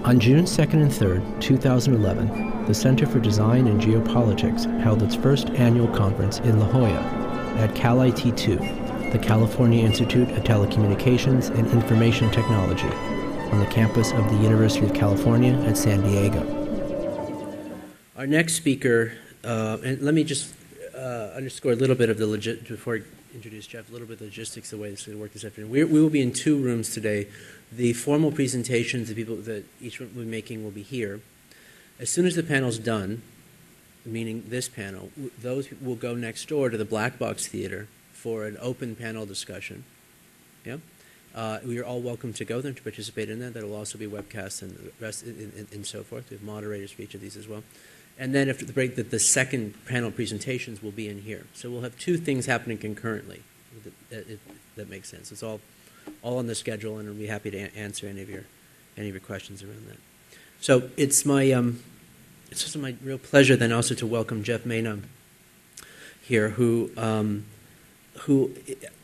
On June 2nd and 3rd, 2011, the Center for Design and Geopolitics held its first annual conference in La Jolla at Cal IT2, the California Institute of Telecommunications and Information Technology, on the campus of the University of California at San Diego. Our next speaker, and let me just underscore a little bit of the before I introduce Geoff, a little bit of the logistics of the way this is going to work this afternoon. We will be in two rooms today. The formal presentations, the people that each one will be making will be here. As soon as the panel's done, meaning this panel, those will go next door to the Black Box Theater for an open panel discussion. Yeah? We are all welcome to go there to participate in that. That will also be webcast and the rest and so forth. We have moderators for each of these as well. And then after the break, the second panel presentations will be in here. So we'll have two things happening concurrently. That makes sense. It's all on the schedule, and I'll be happy to answer any of your questions around that. So it's also my real pleasure then also to welcome Geoff Manaugh here, who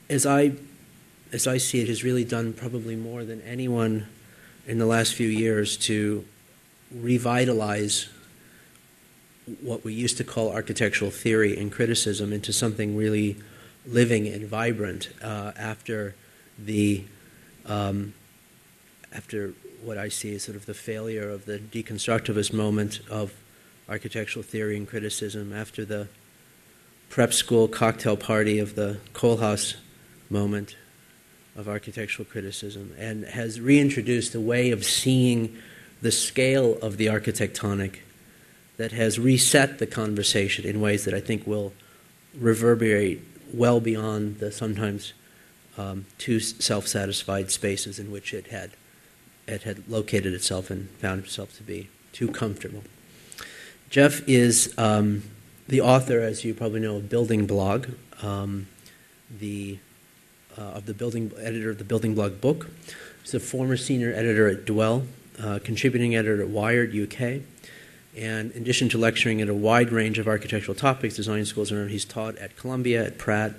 as I see it, has really done probably more than anyone in the last few years to revitalize what we used to call architectural theory and criticism into something really living and vibrant after what I see as sort of the failure of the deconstructivist moment of architectural theory and criticism, after the prep school cocktail party of the Kohlhaas moment of architectural criticism, and has reintroduced a way of seeing the scale of the architectonic that has reset the conversation in ways that I think will reverberate well beyond the sometimes too self-satisfied spaces in which it had located itself and found itself to be too comfortable. Geoff is the author, as you probably know, of Building Blog, editor of the Building Blog book. He's a former senior editor at Dwell, contributing editor at Wired UK, and in addition to lecturing at a wide range of architectural topics, design schools around, he's taught at Columbia, at Pratt,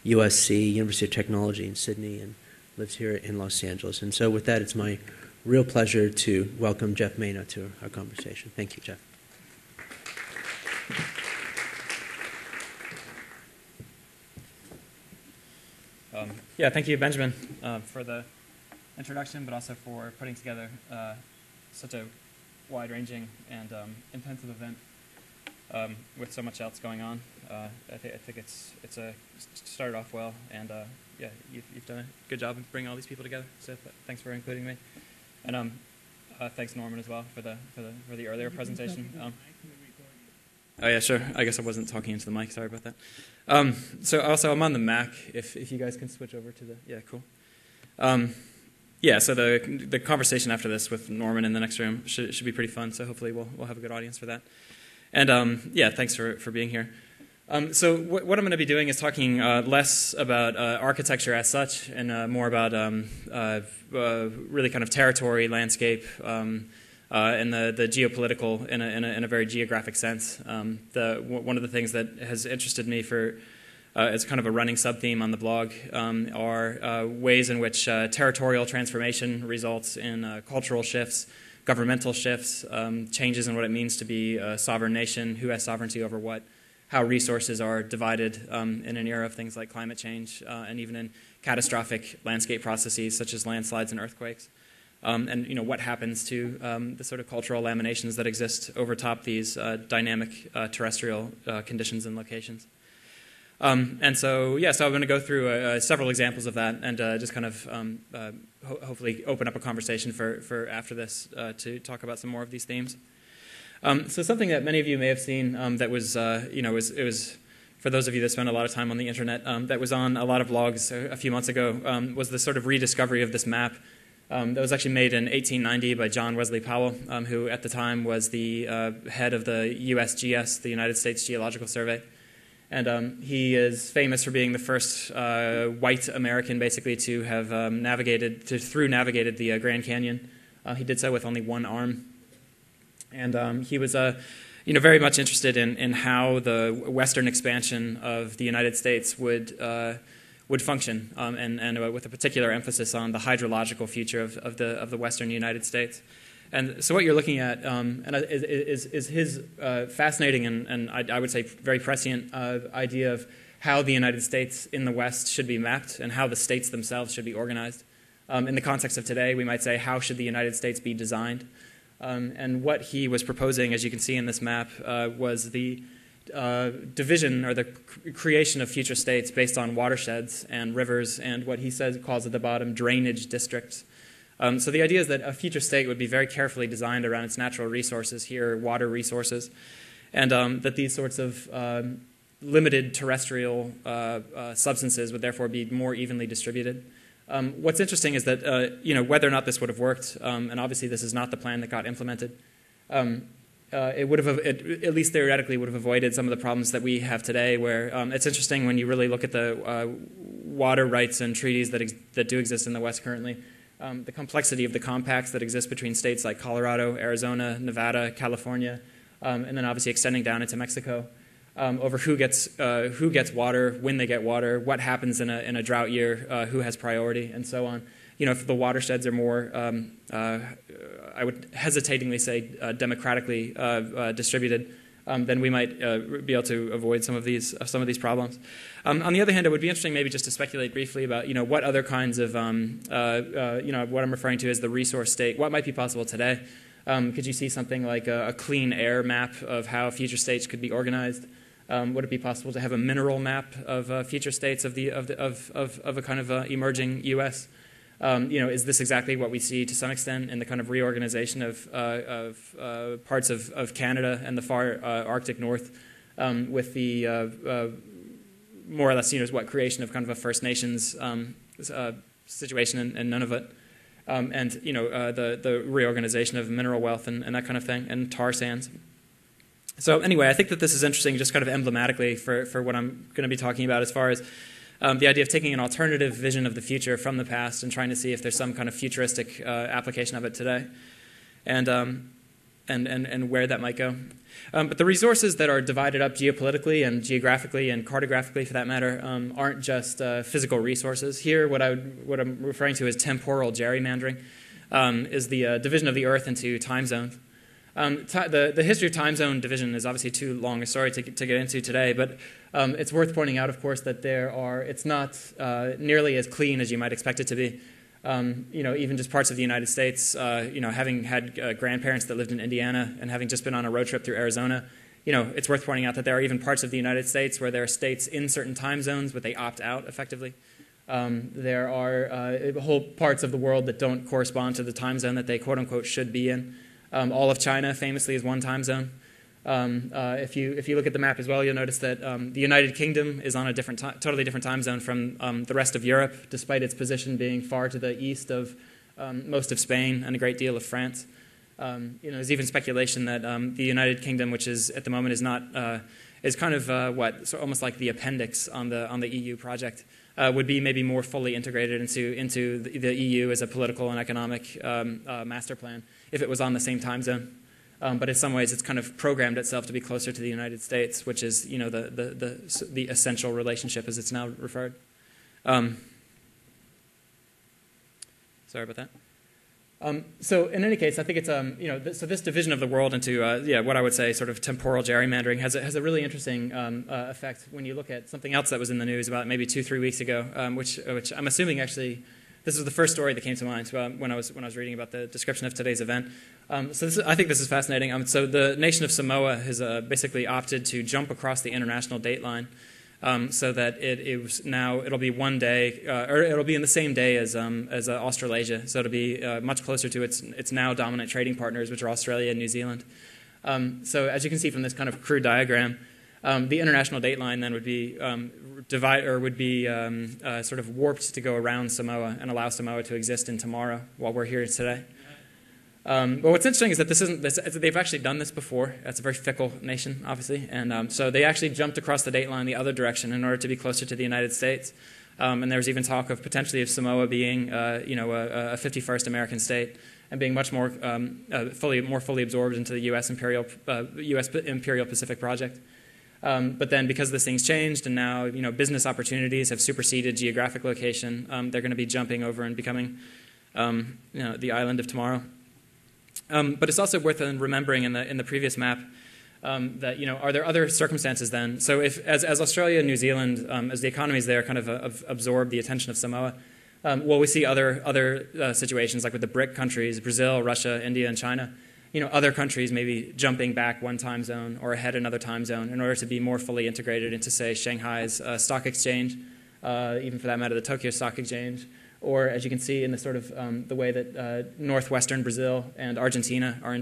USC, University of Technology in Sydney, and lives here in Los Angeles. And so with that, it's my real pleasure to welcome Geoff Manaugh to our conversation. Thank you, Geoff. Thank you, Benjamin, for the introduction, but also for putting together such a wide-ranging and intensive event with so much else going on. I think it's started off well, and you've done a good job of bringing all these people together. So thanks for including me, and thanks Norman as well for the earlier presentation. Oh yeah, sure. I guess I wasn't talking into the mic. Sorry about that. So also I'm on the Mac. If you guys can switch over to the cool. So the conversation after this with Norman in the next room should be pretty fun. So hopefully we'll have a good audience for that. And thanks for being here. So what I'm going to be doing is talking less about architecture as such, and more about really kind of territory, landscape, and the geopolitical in a very geographic sense. One of the things that has interested me as kind of a running sub-theme on the blog are ways in which territorial transformation results in cultural shifts, governmental shifts, changes in what it means to be a sovereign nation, who has sovereignty over what, how resources are divided in an era of things like climate change, and even in catastrophic landscape processes such as landslides and earthquakes. And what happens to the sort of cultural laminations that exist over top these dynamic terrestrial conditions and locations. So I'm going to go through several examples of that, and just kind of hopefully open up a conversation for after this to talk about some more of these themes. So something that many of you may have seen that was, it was for those of you that spend a lot of time on the internet, that was on a lot of blogs a few months ago, was the sort of rediscovery of this map. That was actually made in 1890 by John Wesley Powell, who at the time was the head of the USGS, the United States Geological Survey. And he is famous for being the first white American, basically, to have navigated the Grand Canyon. He did so with only one arm. And he was very much interested in how the western expansion of the United States would function, and with a particular emphasis on the hydrological future of the western United States. And so what you're looking at is his fascinating and I would say very prescient idea of how the United States in the West should be mapped and how the states themselves should be organized. In the context of today, we might say, how should the United States be designed? And what he was proposing, as you can see in this map, was the division or the creation of future states based on watersheds and rivers and what he calls at the bottom drainage districts. So the idea is that a future state would be very carefully designed around its natural resources, here water resources, and that these sorts of limited terrestrial substances would therefore be more evenly distributed. What's interesting is that whether or not this would have worked, and obviously this is not the plan that got implemented, it would have, at least theoretically, would have avoided some of the problems that we have today. Where it's interesting when you really look at the water rights and treaties that do exist in the West currently. The complexity of the compacts that exist between states like Colorado, Arizona, Nevada, California, and then obviously extending down into Mexico, over who gets water, when they get water, what happens in a drought year, who has priority, and so on. If the watersheds are more, I would hesitatingly say, democratically distributed, then we might be able to avoid some of these problems. On the other hand, it would be interesting maybe just to speculate briefly about what other kinds of what I'm referring to as the resource state, what might be possible today. Could you see something like a clean air map of how future states could be organized? Would it be possible to have a mineral map of future states of a kind of emerging U.S.? Is this exactly what we see to some extent in the kind of reorganization of parts of Canada and the far Arctic North, with the more or less creation of kind of a First Nations situation and Nunavut, and the reorganization of mineral wealth and that kind of thing, and tar sands. So anyway, I think that this is interesting, just kind of emblematically for what I'm going to be talking about as far as the idea of taking an alternative vision of the future from the past and trying to see if there's some kind of futuristic application of it today, and where that might go. But the resources that are divided up geopolitically and geographically and cartographically, for that matter, aren't just physical resources. Here, what I'm referring to as temporal gerrymandering is the division of the Earth into time zones. The history of time zone division is obviously too long a story to get into today, but it's worth pointing out, of course, that it's not nearly as clean as you might expect it to be. Even just parts of the United States, having had grandparents that lived in Indiana and having just been on a road trip through Arizona, it's worth pointing out that there are even parts of the United States where there are states in certain time zones, but they opt out effectively. There are whole parts of the world that don't correspond to the time zone that they quote-unquote should be in. All of China famously is one time zone. If you look at the map as well, you'll notice that the United Kingdom is on a totally different time zone from the rest of Europe, despite its position being far to the east of most of Spain and a great deal of France. There's even speculation that the United Kingdom, which is at the moment is kind of almost like the appendix on the EU project, would be maybe more fully integrated into the EU as a political and economic master plan if it was on the same time zone. But in some ways, it's kind of programmed itself to be closer to the United States, which is the essential relationship as it's now referred. Sorry about that. So in any case, I think it's so this division of the world into what I would say sort of temporal gerrymandering has a really interesting effect when you look at something else that was in the news about maybe 2-3 weeks ago, which I'm assuming actually this was the first story that came to mind when I was reading about the description of today's event. I think this is fascinating. So the nation of Samoa has basically opted to jump across the international date line. So that it'll be one day, or it'll be in the same day as Australasia. So it'll be much closer to its now dominant trading partners, which are Australia and New Zealand. So as you can see from this kind of crude diagram, the international date line then would be sort of warped to go around Samoa and allow Samoa to exist in tomorrow while we're here today. But what's interesting is that they've actually done this before. It's a very fickle nation, obviously, and so they actually jumped across the date line the other direction in order to be closer to the United States. And there was even talk of potentially of Samoa being, a 51st American state and being much more fully absorbed into the U.S. Imperial Pacific project. But then, because this thing's changed, and now business opportunities have superseded geographic location, they're going to be jumping over and becoming, the island of tomorrow. But it's also worth remembering in the previous map that, are there other circumstances then? So if, as Australia and New Zealand, as the economies there kind of absorb the attention of Samoa, we see other situations, like with the BRIC countries, Brazil, Russia, India, and China, other countries maybe jumping back one time zone or ahead another time zone in order to be more fully integrated into, say, Shanghai's stock exchange, even for that matter, the Tokyo Stock Exchange, or as you can see in the sort of the way that northwestern Brazil and Argentina are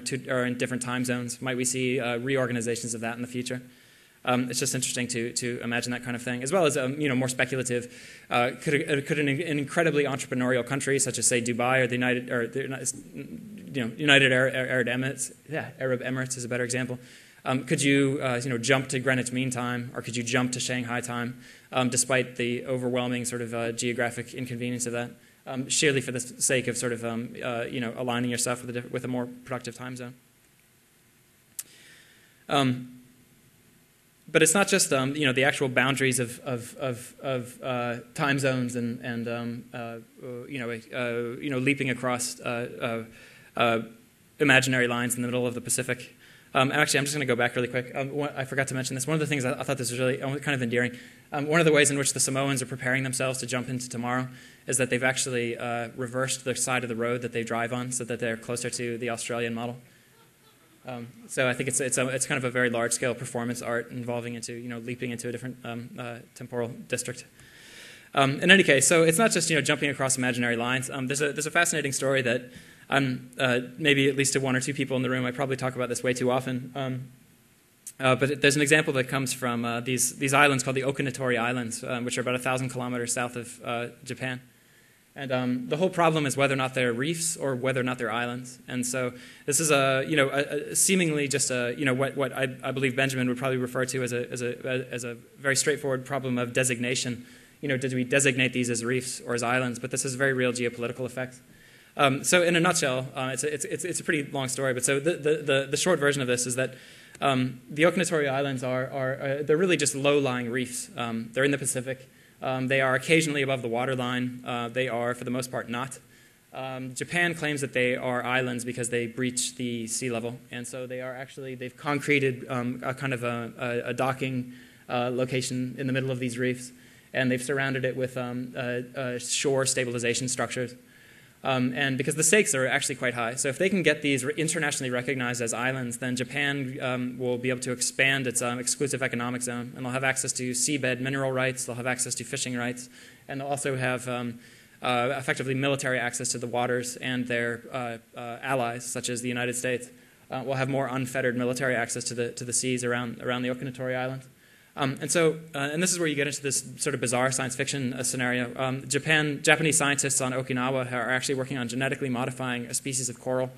in different time zones. Might we see reorganizations of that in the future? It's just interesting to imagine that kind of thing, as well as more speculative. Could an incredibly entrepreneurial country such as, say, Dubai or the United Arab Emirates? Yeah, Arab Emirates is a better example. Could you jump to Greenwich Mean Time, or could you jump to Shanghai time, despite the overwhelming sort of geographic inconvenience of that, sheerly for the sake of sort of aligning yourself with a more productive time zone? But it's not just the actual boundaries of time zones and leaping across imaginary lines in the middle of the Pacific. Actually, I'm just going to go back really quick. I forgot to mention this. One of the things I thought this was really kind of endearing. One of the ways in which the Samoans are preparing themselves to jump into tomorrow is that they've actually reversed the side of the road that they drive on so that they're closer to the Australian model. So I think it's kind of a very large-scale performance art involving into leaping into a different temporal district. In any case, so it's not just jumping across imaginary lines. There's a fascinating story that maybe at least to one or two people in the room, I probably talk about this way too often. But there's an example that comes from these islands called the Okinatori Islands, which are about 1,000 kilometers south of Japan. And the whole problem is whether or not they're reefs or whether or not they're islands. And so this is seemingly just what I believe Benjamin would probably refer to as a very straightforward problem of designation. Did we designate these as reefs or as islands? But this has very real geopolitical effects. So in a nutshell, it's a pretty long story. But so the short version of this is that the Okinatori Islands they're really just low-lying reefs. They're in the Pacific. They are occasionally above the waterline. They are, for the most part, not. Japan claims that they are islands because they breach the sea level, and so they've concreted a kind of a docking location in the middle of these reefs, and they've surrounded it with shore stabilization structures. And because the stakes are actually quite high. So if they can get these internationally recognized as islands, then Japan will be able to expand its exclusive economic zone, and they'll have access to seabed mineral rights, they'll have access to fishing rights, and they'll also have effectively military access to the waters, and their allies, such as the United States, will have more unfettered military access to the seas around the Okinatori Islands. And this is where you get into this sort of bizarre science fiction scenario. Japanese scientists on Okinawa are actually working on genetically modifying a species of coral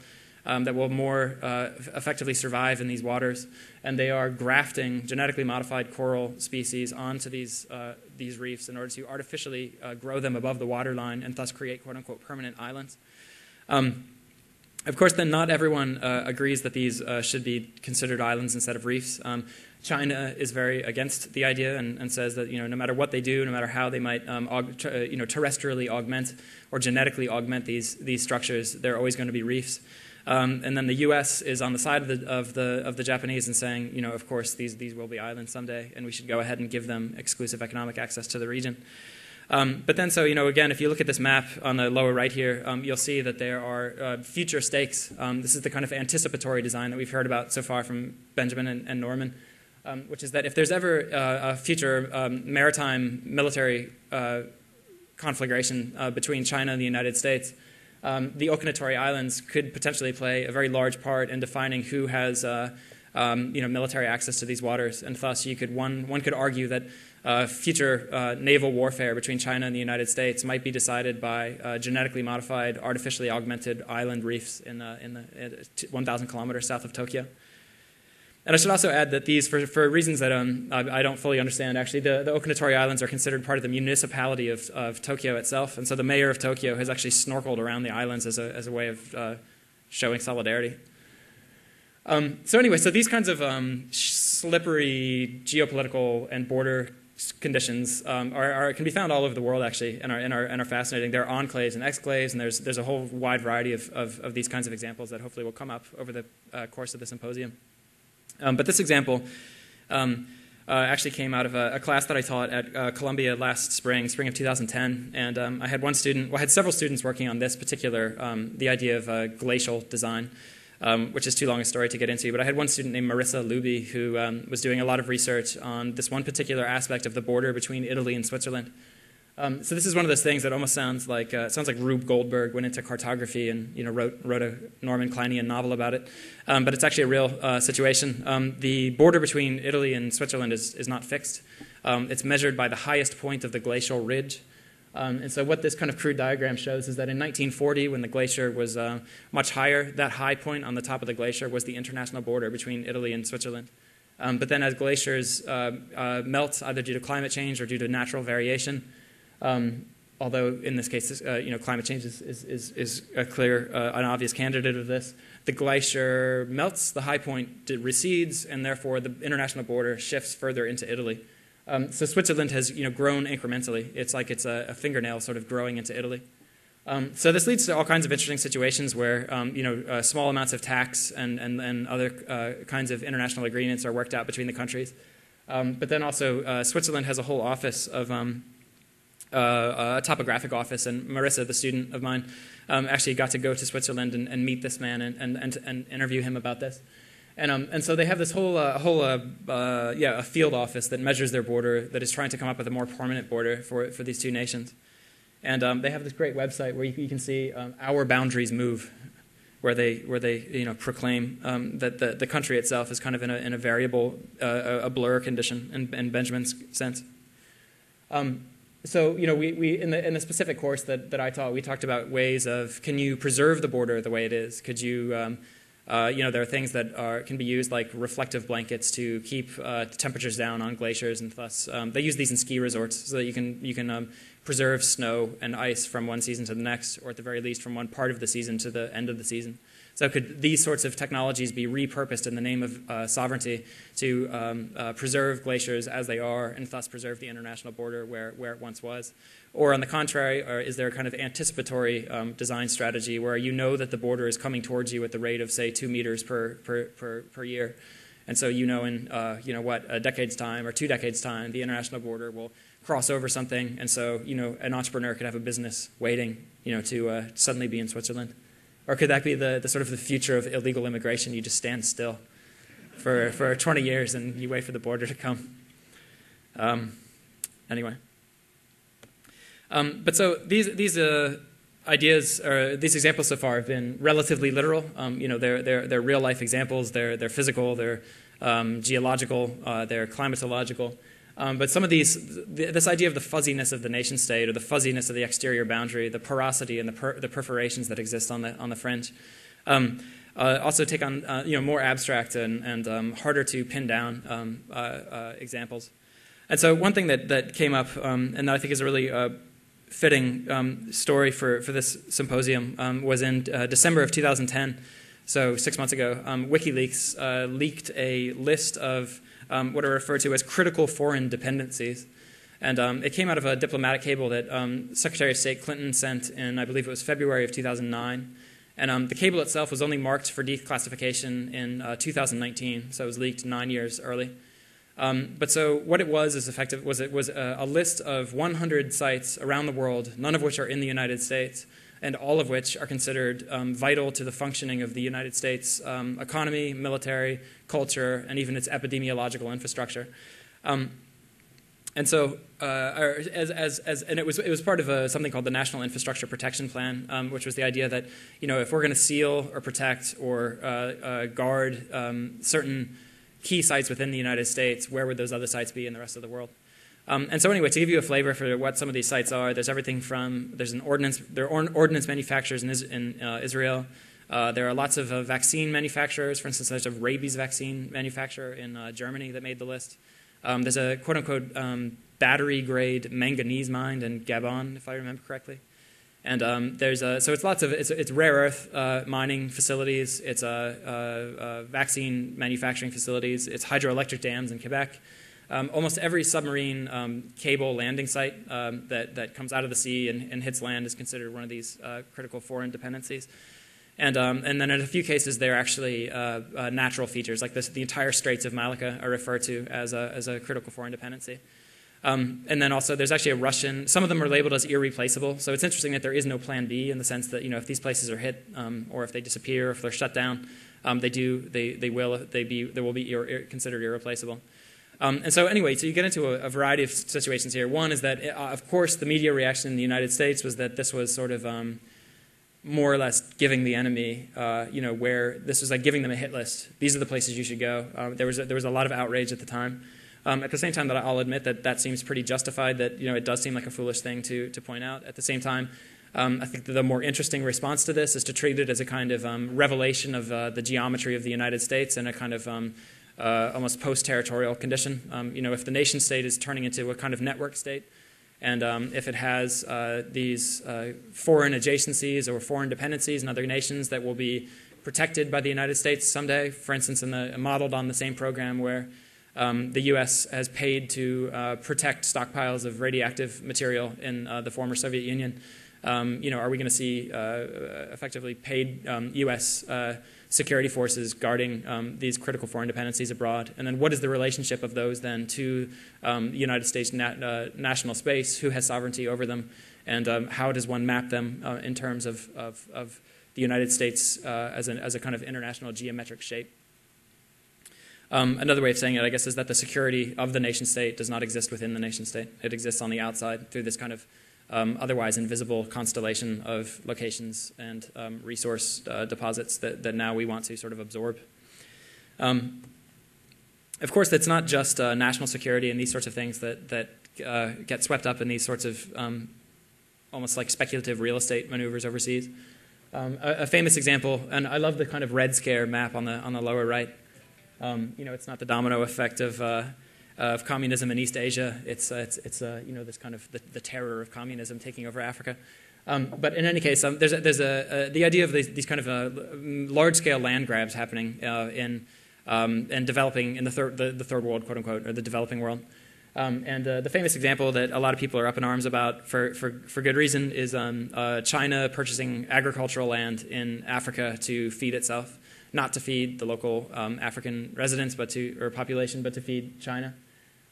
that will more effectively survive in these waters. And they are grafting genetically modified coral species onto these reefs in order to artificially grow them above the waterline and thus create quote-unquote permanent islands. Of course, then not everyone agrees that these should be considered islands instead of reefs. China is very against the idea and says that no matter what they do, no matter how they might terrestrially augment or genetically augment these structures, they're always going to be reefs. And then the U.S. is on the side of the Japanese and saying, of course these will be islands someday, and we should go ahead and give them exclusive economic access to the region. But then, so again, if you look at this map on the lower right here, you'll see that there are future stakes. This is the kind of anticipatory design that we've heard about so far from Benjamin and Norman. Which is that if there's ever a future maritime military conflagration between China and the United States, the Okinatori Islands could potentially play a very large part in defining who has military access to these waters. And thus, one could argue that future naval warfare between China and the United States might be decided by genetically modified, artificially augmented island reefs in the 1,000 kilometers south of Tokyo. And I should also add that these, for reasons that I don't fully understand, actually, the Okinatori Islands are considered part of the municipality of Tokyo itself. And so the mayor of Tokyo has actually snorkeled around the islands as a way of showing solidarity. So anyway, so these kinds of slippery geopolitical and border conditions can be found all over the world, actually, and are fascinating. There are enclaves and exclaves, and there's a whole wide variety of these kinds of examples that hopefully will come up over the course of the symposium. But this example actually came out of a class that I taught at Columbia last spring of 2010, and I had I had several students working on this particular, the idea of glacial design, which is too long a story to get into, but I had one student named Marissa Luby who was doing a lot of research on this one particular aspect of the border between Italy and Switzerland. So this is one of those things that almost sounds like Rube Goldberg went into cartography and wrote a Norman Kleinian novel about it, but it's actually a real situation. The border between Italy and Switzerland is not fixed. It's measured by the highest point of the glacial ridge. And so what this kind of crude diagram shows is that in 1940, when the glacier was much higher, that high point on the top of the glacier was the international border between Italy and Switzerland. But then as glaciers melt, either due to climate change or due to natural variation, although in this case, climate change is a clear, an obvious candidate of this, the glacier melts, the high point recedes, and therefore the international border shifts further into Italy. So Switzerland has grown incrementally. It's like it's a fingernail sort of growing into Italy. So this leads to all kinds of interesting situations where small amounts of tax and other kinds of international agreements are worked out between the countries. But then also Switzerland has a whole office of a topographic office, and Marissa, the student of mine, actually got to go to Switzerland and meet this man and interview him about this. And so they have this whole a field office that measures their border, that is trying to come up with a more permanent border for these two nations. And they have this great website where you can see Our Boundaries Move, where they proclaim that the country itself is kind of in a variable, a blur condition in Benjamin's sense. So we in the specific course that I taught, we talked about ways of, can you preserve the border the way it is? Could you there are things that can be used like reflective blankets to keep temperatures down on glaciers, and thus they use these in ski resorts so that you can preserve snow and ice from one season to the next, or at the very least from one part of the season to the end of the season. So could these sorts of technologies be repurposed in the name of sovereignty to preserve glaciers as they are, and thus preserve the international border where it once was? Or on the contrary, or is there a kind of anticipatory design strategy where that the border is coming towards you at the rate of, say, 2 meters per year? And so in a decade's time or 2 decades' time, the international border will cross over something, and so an entrepreneur could have a business waiting to suddenly be in Switzerland. Or could that be the sort of the future of illegal immigration? You just stand still for 20 years and you wait for the border to come. Anyway. But so these ideas, or these examples so far, have been relatively literal. They're real life examples. They're physical. They're geological. They're climatological. But some of this idea of the fuzziness of the nation state, or the fuzziness of the exterior boundary, the porosity and the perforations that exist on the fringe, also take on more abstract and harder to pin down examples. And so one thing that came up, and that I think is a really fitting story for this symposium, was in December of 2010, so 6 months ago. WikiLeaks leaked a list of what are referred to as critical foreign dependencies. And it came out of a diplomatic cable that Secretary of State Clinton sent in, I believe it was February of 2009. And the cable itself was only marked for declassification in 2019, so it was leaked 9 years early. But so what it was was a list of 100 sites around the world, none of which are in the United States, and all of which are considered vital to the functioning of the United States economy, military, culture, and even its epidemiological infrastructure. And so, and it was part of something called the National Infrastructure Protection Plan, which was the idea that if we're going to seal or protect or guard certain key sites within the United States, where would those other sites be in the rest of the world? And so anyway, to give you a flavor for what some of these sites are, there's everything from, there are ordnance manufacturers in Israel. There are lots of vaccine manufacturers. For instance, there's a rabies vaccine manufacturer in Germany that made the list. There's a quote-unquote battery-grade manganese mine in Gabon, if I remember correctly. And so it's rare earth mining facilities. It's vaccine manufacturing facilities. It's hydroelectric dams in Quebec. almost every submarine cable landing site that comes out of the sea and hits land is considered one of these critical foreign dependencies. And then in a few cases, they're actually natural features, like the entire Straits of Malacca are referred to as a critical foreign dependency. And then also there's actually a Russian, some of them are labeled as irreplaceable. So it's interesting that there is no plan B in the sense that, if these places are hit or if they disappear, or if they're shut down, they will be considered irreplaceable. And so anyway, so you get into a variety of situations here. One is that, of course, the media reaction in the United States was that this was sort of more or less giving the enemy, where this was like giving them a hit list. These are the places you should go. There was a lot of outrage at the time. At the same time, that I'll admit that seems pretty justified. That it does seem like a foolish thing to point out. At the same time, I think that the more interesting response to this is to treat it as a kind of revelation of the geometry of the United States and a kind of almost post-territorial condition. If the nation state is turning into a kind of network state, and if it has these foreign adjacencies or foreign dependencies in other nations that will be protected by the United States someday, for instance, modeled on the same program where the U.S. has paid to protect stockpiles of radioactive material in the former Soviet Union. Are we going to see effectively paid U.S. security forces guarding these critical foreign dependencies abroad? And then what is the relationship of those then to the United States national space? Who has sovereignty over them? And how does one map them in terms of the United States as a kind of international geometric shape? Another way of saying it, I guess, is that the security of the nation state does not exist within the nation state. It exists on the outside through this kind of otherwise invisible constellation of locations and resource deposits that now we want to sort of absorb. Of course, it's not just national security and these sorts of things that get swept up in these sorts of almost like speculative real estate maneuvers overseas. A famous example, and I love the kind of Red Scare map on the lower right. It's not the domino effect of communism in East Asia. It's this kind of the terror of communism taking over Africa. But in any case, there's the idea of these kind of large-scale land grabs happening and developing in the third world, quote unquote, or the developing world. And the famous example that a lot of people are up in arms about for good reason is China purchasing agricultural land in Africa to feed itself. Not to feed the local African residents or population, but to feed China.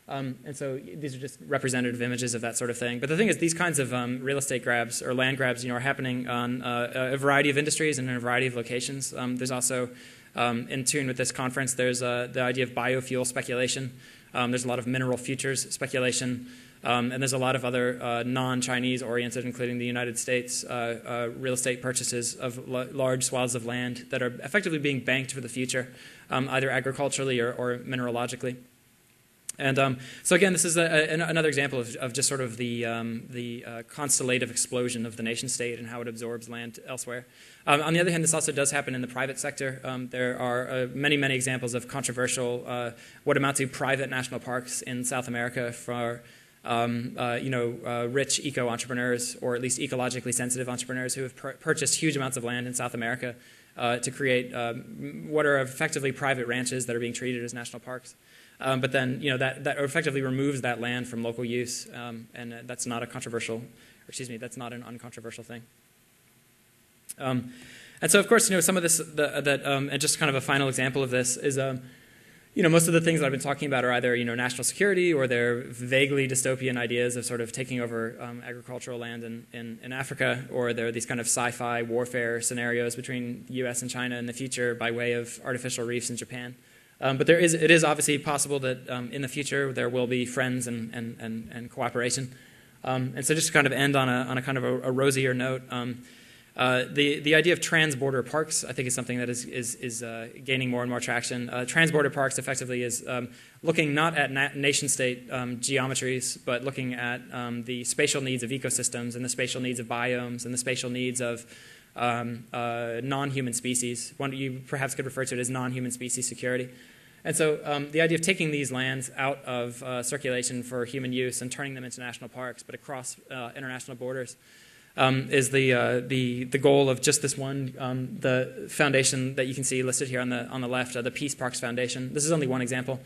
And so these are just representative images of that sort of thing. But the thing is, these kinds of real estate grabs or land grabs, are happening on a variety of industries and in a variety of locations. There's also, in tune with this conference, there's the idea of biofuel speculation. There's a lot of mineral futures speculation. And there's a lot of other non-Chinese oriented, including the United States, real estate purchases of large swaths of land that are effectively being banked for the future, either agriculturally or mineralogically. And so again, this is another example of just sort of the constellative explosion of the nation state and how it absorbs land elsewhere. On the other hand, this also does happen in the private sector. There are many, many examples of controversial, what amount to private national parks in South America for rich eco-entrepreneurs, or at least ecologically sensitive entrepreneurs who have purchased huge amounts of land in South America to create what are effectively private ranches that are being treated as national parks. But then, that effectively removes that land from local use, and that's not a controversial, that's not an uncontroversial thing. And so, of course, some of this, and just kind of a final example of this is, most of the things that I've been talking about are either, national security, or they're vaguely dystopian ideas of sort of taking over agricultural land in Africa, or they're these kind of sci-fi warfare scenarios between the U.S. and China in the future by way of artificial reefs in Japan. But it is obviously possible that in the future there will be friends and cooperation. And so just to kind of end on a kind of a rosier note, the idea of transborder parks, I think, is something that is gaining more and more traction. Transborder parks effectively is looking not at nation-state geometries, but looking at the spatial needs of ecosystems and the spatial needs of biomes and the spatial needs of non-human species. You perhaps could refer to it as non-human species security. And so the idea of taking these lands out of circulation for human use and turning them into national parks, but across international borders, is the goal of just this one, the foundation that you can see listed here on the left, the Peace Parks Foundation. This is only one example.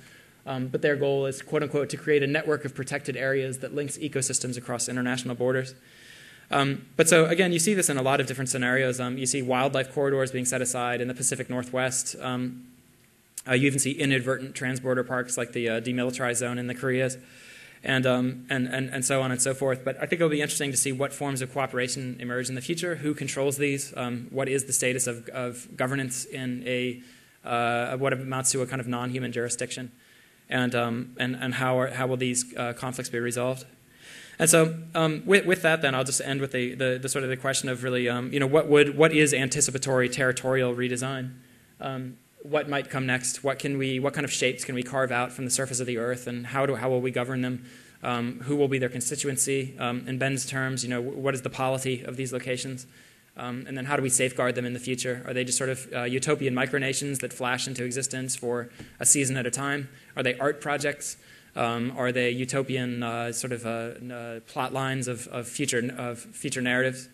But their goal is, quote unquote, to create a network of protected areas that links ecosystems across international borders. But so, again, you see this in a lot of different scenarios. You see wildlife corridors being set aside in the Pacific Northwest. You even see inadvertent transborder parks like the demilitarized zone in the Koreas, and so on and so forth. But I think it'll be interesting to see what forms of cooperation emerge in the future, who controls these, what is the status of governance in what amounts to a kind of non-human jurisdiction, and how will these conflicts be resolved. And so with that, then I'll just end with the sort of the question of really, what is anticipatory territorial redesign? What might come next? What kind of shapes can we carve out from the surface of the Earth, and how will we govern them? Who will be their constituency? In Ben's terms, what is the polity of these locations? And then how do we safeguard them in the future? Are they just sort of utopian micronations that flash into existence for a season at a time? Are they art projects? Are they utopian sort of plot lines of future narratives?